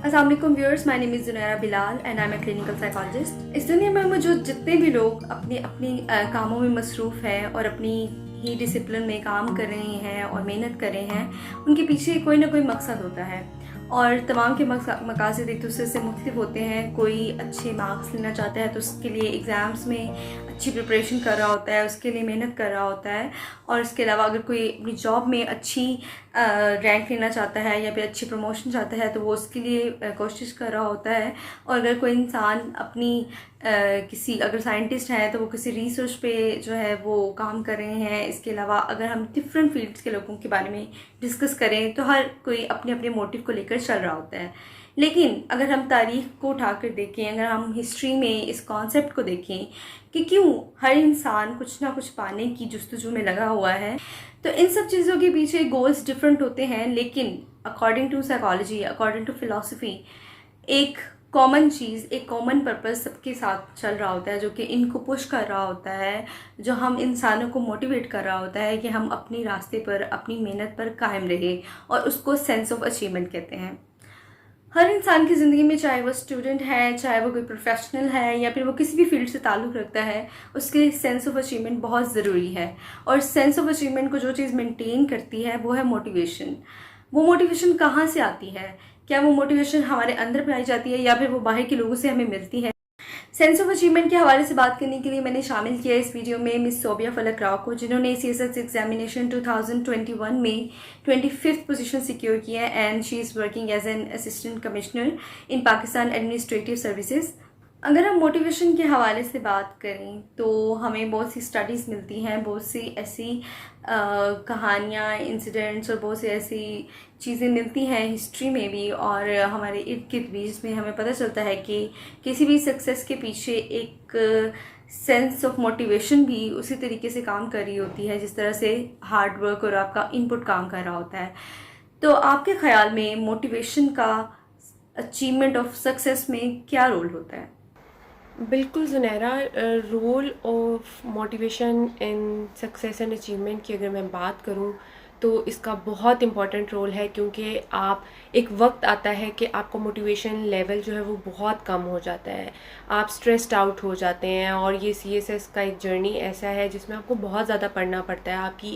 अस्सलाम वालेकुम viewers, my name is Junaira Bilal and I am a clinical psychologist. इस दुनिया में मौजूद जितने भी लोग अपनी अपनी कामों में मसरूफ़ हैं और अपनी ही डिसिप्लिन में काम कर रहे हैं और मेहनत कर रहे हैं, उनके पीछे कोई ना कोई मकसद होता है और तमाम के मकासद एक दूसरे से मुख्तलिफ होते हैं। कोई अच्छे मार्क्स लेना चाहता है तो उसके लिए एग्ज़ाम्स में अच्छी प्रिपरेशन कर रहा होता है, उसके लिए मेहनत कर रहा होता है। और इसके अलावा अगर कोई अपनी जॉब में अच्छी रैंक लेना चाहता है या फिर अच्छी प्रमोशन चाहता है तो वो उसके लिए कोशिश कर रहा होता है। और अगर कोई इंसान अपनी किसी अगर साइंटिस्ट हैं तो वो किसी रिसर्च पे जो है वो काम कर रहे हैं। इसके अलावा अगर हम डिफरेंट फील्ड्स के लोगों के बारे में डिस्कस करें तो हर कोई अपने अपने मोटिव को लेकर चल रहा होता है। लेकिन अगर हम तारीख़ को उठाकर देखें, अगर हम हिस्ट्री में इस कॉन्सेप्ट को देखें कि क्यों हर इंसान कुछ ना कुछ पाने की जस्तजू में लगा हुआ है, तो इन सब चीज़ों के पीछे गोल्स डिफरेंट होते हैं। लेकिन according to psychology, according to philosophy, एक कॉमन चीज़, एक कॉमन पर्पस सबके साथ चल रहा होता है, जो कि इनको पुश कर रहा होता है, जो हम इंसानों को मोटिवेट कर रहा होता है कि हम अपने रास्ते पर, अपनी मेहनत पर कायम रहे। और उसको सेंस ऑफ अचीवमेंट कहते हैं। हर इंसान की ज़िंदगी में, चाहे वो स्टूडेंट है, चाहे वो कोई प्रोफेशनल है या फिर वो किसी भी फील्ड से ताल्लुक़ रखता है, उसके लिए सेंस ऑफ अचीवमेंट बहुत ज़रूरी है। और सेंस ऑफ अचीवमेंट को जो चीज़ मेंटेन करती है वो है मोटिवेशन। वो मोटिवेशन कहाँ से आती है? क्या वो मोटिवेशन हमारे अंदर पाई जाती है या फिर वो बाहर के लोगों से हमें मिलती है? सेंस ऑफ अचीवमेंट के हवाले से बात करने के लिए मैंने शामिल किया इस वीडियो में मिस सोबिया फलक राव को, जिन्होंने CSS एग्जामिनेशन 2021 में 25th पोजीशन सिक्योर किया है and she is working as an assistant commissioner in Pakistan administrative services. अगर हम मोटिवेशन के हवाले से बात करें तो हमें बहुत सी स्टडीज़ मिलती हैं, बहुत सी ऐसी कहानियाँ, इंसिडेंट्स और बहुत सी ऐसी चीज़ें मिलती हैं हिस्ट्री में भी और हमारे इर्द गिर्द भी, जिसमें हमें पता चलता है कि किसी भी सक्सेस के पीछे एक सेंस ऑफ मोटिवेशन भी उसी तरीके से काम कर रही होती है जिस तरह से हार्ड वर्क और आपका इनपुट काम कर रहा होता है। तो आपके ख़्याल में मोटिवेशन का अचीवमेंट ऑफ सक्सेस में क्या रोल होता है? बिल्कुल Zunaira, role of motivation in success and achievement की अगर मैं बात करूं तो इसका बहुत इम्पॉर्टेंट रोल है, क्योंकि आप एक वक्त आता है कि आपका मोटिवेशन लेवल जो है वो बहुत कम हो जाता है, आप स्ट्रेस्ड आउट हो जाते हैं। और ये CSS का एक जर्नी ऐसा है जिसमें आपको बहुत ज़्यादा पढ़ना पड़ता है, आपकी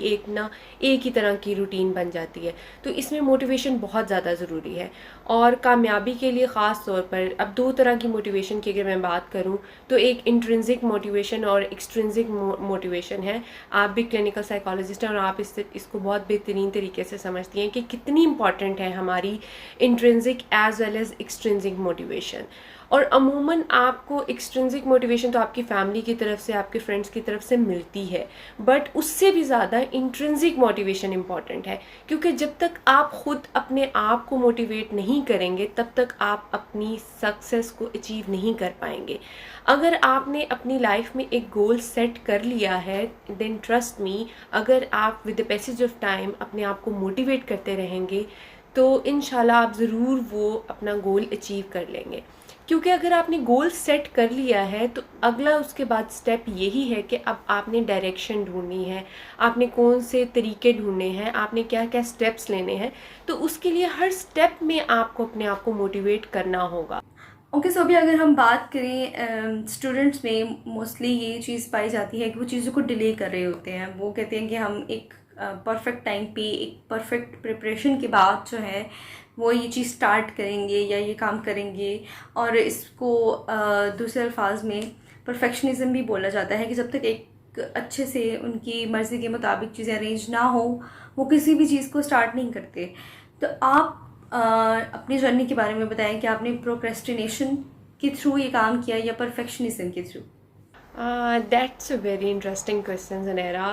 एक ही तरह की रूटीन बन जाती है, तो इसमें मोटिवेशन बहुत ज़्यादा ज़रूरी है। और कामयाबी के लिए ख़ास तौर पर अब दो तरह की मोटिवेशन की अगर मैं बात करूं तो एक इंट्रिंसिक मोटिवेशन और एक्सट्रिंसिक मोटिवेशन है। आप भी क्लिनिकल साइकोलॉजिस्ट हैं और आप इसको बहुत बेहतरीन तरीके से समझती हैं कि कितनी इंपॉर्टेंट है हमारी intrinsic as well as extrinsic motivation. और अमूमन आपको एक्सट्रिंसिक मोटिवेशन तो आपकी फैमिली की तरफ से, आपके फ्रेंड्स की तरफ से मिलती है, बट उससे भी ज़्यादा इंट्रिंसिक मोटिवेशन इम्पॉर्टेंट है, क्योंकि जब तक आप खुद अपने आप को मोटिवेट नहीं करेंगे तब तक आप अपनी सक्सेस को अचीव नहीं कर पाएंगे। अगर आपने अपनी लाइफ में एक गोल सेट कर लिया है, देन ट्रस्ट मी, अगर आप with the passage of time अपने आप को मोटिवेट करते रहेंगे तो इंशाल्लाह आप ज़रूर वो अपना गोल अचीव कर लेंगे। क्योंकि अगर आपने गोल सेट कर लिया है तो अगला उसके बाद स्टेप यही है कि अब आपने डायरेक्शन ढूंढनी है, आपने कौन से तरीके ढूंढने हैं, आपने क्या क्या स्टेप्स लेने हैं, तो उसके लिए हर स्टेप में आपको अपने आप को मोटिवेट करना होगा। ओके, सो अभी अगर हम बात करें स्टूडेंट्स में, मोस्टली ये चीज़ पाई जाती है कि वो चीज़ों को डिले कर रहे होते हैं। वो कहते हैं कि हम एक परफेक्ट टाइम पे, एक परफेक्ट प्रिपरेशन के बाद जो है वो ये चीज़ स्टार्ट करेंगे या ये काम करेंगे। और इसको दूसरे अल्फाज में परफेक्शनिज़म भी बोला जाता है कि जब तक एक अच्छे से उनकी मर्ज़ी के मुताबिक चीज़ें अरेंज ना हो वो किसी भी चीज़ को स्टार्ट नहीं करते। तो आप अपनी जर्नी के बारे में बताएं कि आपने प्रोक्रेस्टिनेशन के थ्रू ये काम किया या परफेक्शनिज्म के through? That's a very interesting question Zanera.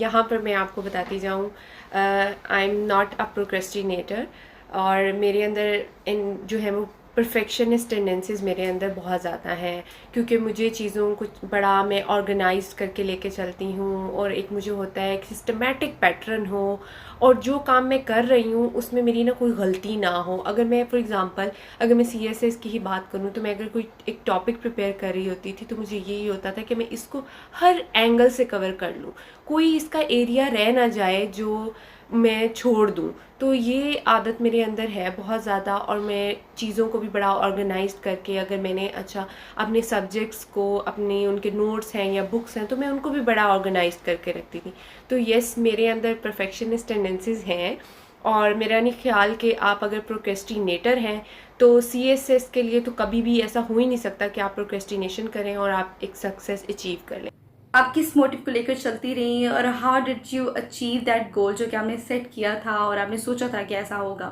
यहाँ पर मैं आपको बताती जाऊँ, I am not a procrastinator और मेरे अंदर इन जो है वो परफेक्शनिस्ट टेंडेंसीज़ मेरे अंदर बहुत ज़्यादा हैं, क्योंकि मुझे चीज़ों को बड़ा मैं ऑर्गेनाइज करके लेके चलती हूँ और एक मुझे होता है कि सिस्टमेटिक पैटर्न हो और जो काम मैं कर रही हूँ उसमें मेरी ना कोई गलती ना हो। अगर मैं फॉर एग्ज़ाम्पल अगर मैं CSS की ही बात करूँ तो मैं अगर कोई एक टॉपिक प्रिपेयर कर रही होती थी तो मुझे यही होता था कि मैं इसको हर एंगल से कवर कर लूँ, कोई इसका एरिया रह ना जाए जो मैं छोड़ दूँ। तो ये आदत मेरे अंदर है बहुत ज़्यादा, और मैं चीज़ों को भी बड़ा ऑर्गेनाइज्ड करके, अगर मैंने अपने सब्जेक्ट्स को, अपने उनके नोट्स हैं या बुक्स हैं, तो मैं उनको भी बड़ा ऑर्गेनाइज्ड करके रखती थी। तो येस, मेरे अंदर परफेक्शनिस्ट टेंडेंसीज़ हैं, और मेरा नहीं ख्याल कि आप अगर प्रोक्रेस्टिनेटर हैं तो CSS के लिए तो कभी भी ऐसा हो ही नहीं सकता कि आप प्रोक्रेस्टिनेशन करें और आप एक सक्सेस अचीव कर लें। आप किस मोटिव को लेकर चलती रही हैं और how did you achieve that goal जो कि आपने सेट किया था और आपने सोचा था कि ऐसा होगा?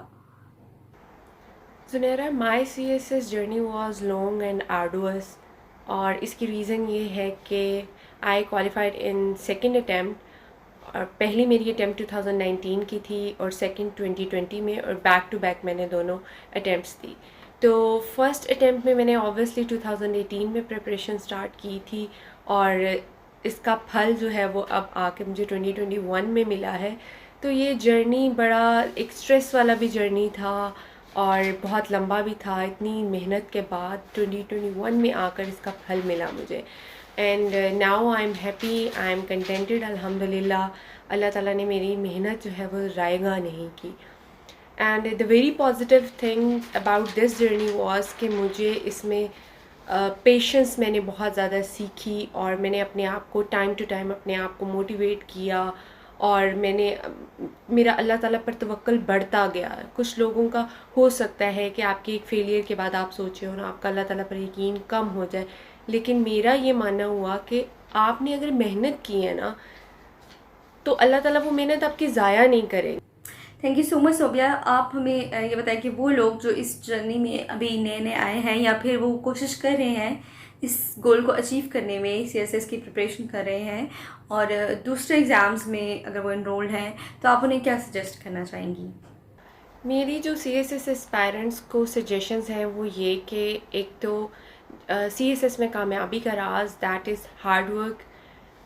सुनहरा, माई CSS journey was long and arduous, और इसकी रीज़न ये है कि आई क्वालिफाइड इन सेकेंड अटैम्प्ट, और पहली मेरी अटैम्प्ट 2019 की थी और सेकंड 2020 में, और बैक टू बैक मैंने दोनों अटैम्प्ट्स दी। तो फर्स्ट अटैम्प्ट में मैंने ऑब्वियसली 2018 में प्रिपरेशन स्टार्ट की थी, और इसका फल जो है वो अब आके मुझे 2021 में मिला है। तो ये जर्नी बड़ा एक स्ट्रेस वाला भी जर्नी था और बहुत लंबा भी था। इतनी मेहनत के बाद 2021 में आकर इसका फल मिला मुझे, and now I am happy, I am contented, अल्हम्दुलिल्लाह। अल्लाह ताला ने मेरी मेहनत जो है वो ज़ायगा नहीं की। And the very positive thing about this journey was कि मुझे इसमें पेशेंस मैंने बहुत ज़्यादा सीखी, और मैंने अपने आप को टाइम टू टाइम अपने आप को मोटिवेट किया, और मैंने मेरा अल्लाह ताला पर तवक्कुल बढ़ता गया। कुछ लोगों का हो सकता है कि आपके एक फेलियर के बाद आप सोचें और आपका अल्लाह ताला पर यकीन कम हो जाए, लेकिन मेरा ये मानना हुआ कि आपने अगर मेहनत की है ना, तो अल्लाह ताला वो मेहनत आपकी ज़ाया नहीं करेंगे। Thank you so much Sobia. आप हमें ये बताएं कि वो लोग जो इस जर्नी में अभी नए नए आए हैं या फिर वो कोशिश कर रहे हैं इस गोल को अचीव करने में, CSS की प्रिपरेशन कर रहे हैं और दूसरे एग्ज़ाम्स में अगर वो इनरोल्ड हैं, तो आप उन्हें क्या सजेस्ट करना चाहेंगी? मेरी जो CSS एस्पायरेंट्स को सजेशंस हैं वो ये कि एक तो CSS में कामयाबी का राज that is hard work,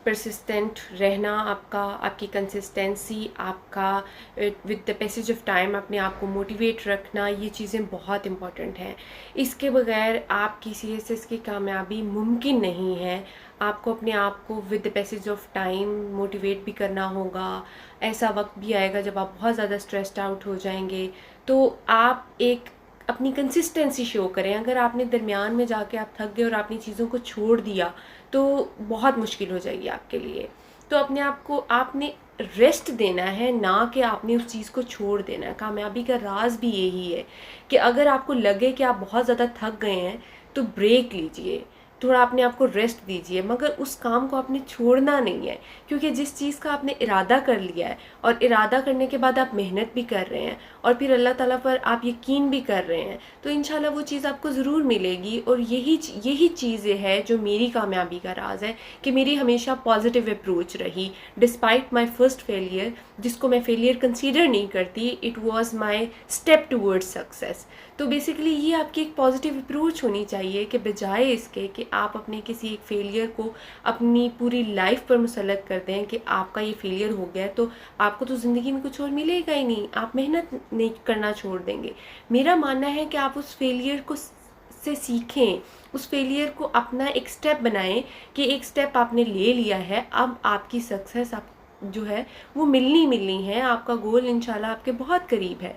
persistent रहना, आपकी कंसिस्टेंसी, आपका with the passage of time अपने आप को मोटिवेट रखना, ये चीज़ें बहुत इंपॉर्टेंट हैं। इसके बगैर आपकी CSS की कामयाबी मुमकिन नहीं है। आपको अपने आप को with the passage of time motivate भी करना होगा। ऐसा वक्त भी आएगा जब आप बहुत ज़्यादा स्ट्रेस्ड आउट हो जाएंगे, तो आप एक अपनी कंसिस्टेंसी शो करें। अगर आपने दरमियान में जाके आप थक गए और आपने चीज़ों को छोड़ दिया तो बहुत मुश्किल हो जाएगी आपके लिए। तो अपने आप को आपने रेस्ट देना है, ना कि आपने उस चीज़ को छोड़ देना है। कामयाबी का राज भी यही है कि अगर आपको लगे कि आप बहुत ज़्यादा थक गए हैं तो ब्रेक लीजिए, थोड़ा अपने आप को रेस्ट दीजिए, मगर उस काम को आपने छोड़ना नहीं है, क्योंकि जिस चीज़ का आपने इरादा कर लिया है और इरादा करने के बाद आप मेहनत भी कर रहे हैं और फिर अल्लाह ताला पर आप यकीन भी कर रहे हैं, तो इंशाल्लाह वो चीज़ आपको ज़रूर मिलेगी। और यही चीज़ है जो मेरी कामयाबी का राज है कि मेरी हमेशा पॉजिटिव अप्रोच रही डिस्पाइट माई फर्स्ट फेलियर, जिसको मैं फेलियर कंसीडर नहीं करती, it was my step towards success. तो बेसिकली ये आपकी एक पॉजिटिव अप्रोच होनी चाहिए कि बजाय इसके कि आप अपने किसी एक फेलियर को अपनी पूरी लाइफ पर मुसल्लत कर दें कि आपका ये फेलियर हो गया तो आपको तो ज़िंदगी में कुछ और मिलेगा ही नहीं, आप मेहनत नहीं करना छोड़ देंगे। मेरा मानना है कि आप उस फेलियर को से सीखें, उस फेलियर को अपना एक स्टेप बनाएं कि एक स्टेप आपने ले लिया है, अब आपकी सक्सेस आप जो है वो मिलनी है, आपका गोल इंशाल्लाह आपके बहुत करीब है।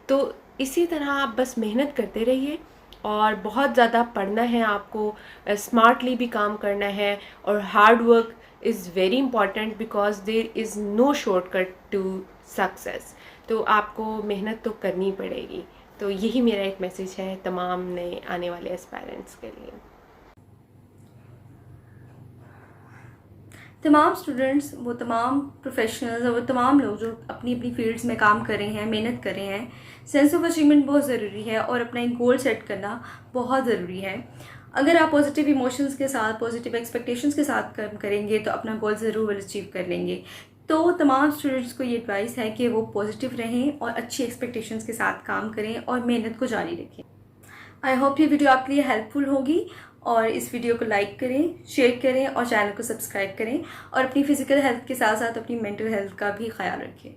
तो इसी तरह आप बस मेहनत करते रहिए और बहुत ज़्यादा पढ़ना है आपको, स्मार्टली भी काम करना है, और hard work is very important because there is no shortcut to success. तो आपको मेहनत तो करनी पड़ेगी। तो यही मेरा एक मैसेज है तमाम नए आने वाले एस्पायरेंट्स के लिए। तमाम स्टूडेंट्स, वो तमाम प्रोफेशनल्स और वो तमाम लोग जो अपनी अपनी फील्ड्स में काम कर रहे हैं, मेहनत कर रहे हैं, सेंस ऑफ अचीवमेंट बहुत ज़रूरी है और अपना एक गोल सेट करना बहुत ज़रूरी है। अगर आप पॉजिटिव इमोशंस के साथ, पॉजिटिव एक्सपेक्टेशंस के साथ काम करेंगे तो अपना गोल ज़रूर अचीव कर लेंगे। तो तमाम स्टूडेंट्स को ये एडवाइस है कि वो पॉजिटिव रहें और अच्छी एक्सपेक्टेशंस के साथ काम करें और मेहनत को जारी रखें। आई होप ये वीडियो आपके लिए हेल्पफुल होगी, और इस वीडियो को लाइक करें, शेयर करें और चैनल को सब्सक्राइब करें, और अपनी फ़िज़िकल हेल्थ के साथ साथ अपनी मेंटल हेल्थ का भी ख्याल रखें।